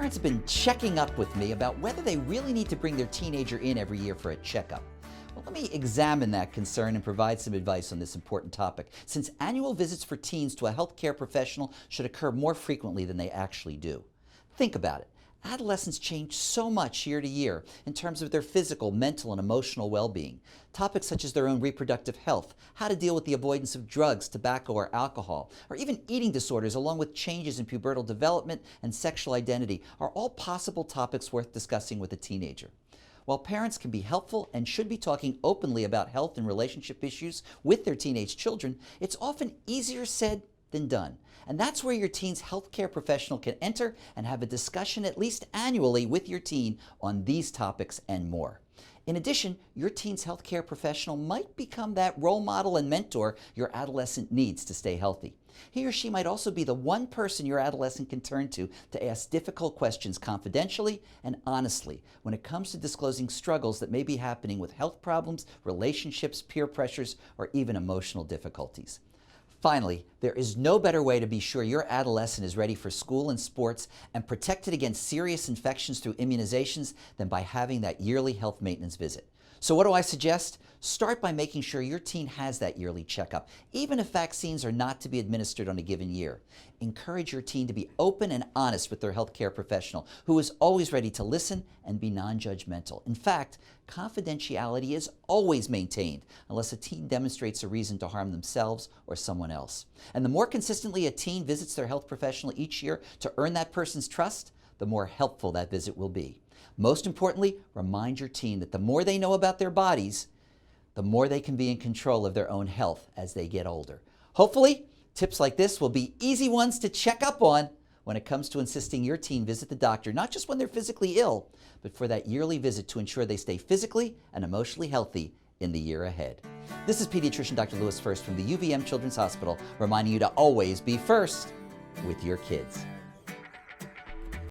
Parents have been checking up with me about whether they really need to bring their teenager in every year for a checkup. Well, let me examine that concern and provide some advice on this important topic, since annual visits for teens to a healthcare professional should occur more frequently than they actually do. Think about it. Adolescents change so much year to year in terms of their physical, mental, and emotional well-being. Topics such as their own reproductive health, how to deal with the avoidance of drugs, tobacco, or alcohol, or even eating disorders, along with changes in pubertal development and sexual identity, are all possible topics worth discussing with a teenager. While parents can be helpful and should be talking openly about health and relationship issues with their teenage children, it's often easier said than done. And that's where your teen's healthcare professional can enter and have a discussion at least annually with your teen on these topics and more. In addition, your teen's healthcare professional might become that role model and mentor your adolescent needs to stay healthy. He or she might also be the one person your adolescent can turn to ask difficult questions confidentially and honestly when it comes to disclosing struggles that may be happening with health problems, relationships, peer pressures, or even emotional difficulties. Finally, there is no better way to be sure your adolescent is ready for school and sports and protected against serious infections through immunizations than by having that yearly health maintenance visit. So what do I suggest? Start by making sure your teen has that yearly checkup, even if vaccines are not to be administered on a given year. Encourage your teen to be open and honest with their healthcare professional, who is always ready to listen and be non-judgmental. In fact, confidentiality is always maintained unless a teen demonstrates a reason to harm themselves or someone else. And the more consistently a teen visits their health professional each year to earn that person's trust, the more helpful that visit will be. Most importantly, remind your teen that the more they know about their bodies, the more they can be in control of their own health as they get older. Hopefully, tips like this will be easy ones to check up on when it comes to insisting your teen visit the doctor, not just when they're physically ill, but for that yearly visit to ensure they stay physically and emotionally healthy in the year ahead. This is pediatrician Dr. Lewis First from the UVM Children's Hospital, reminding you to always be first with your kids.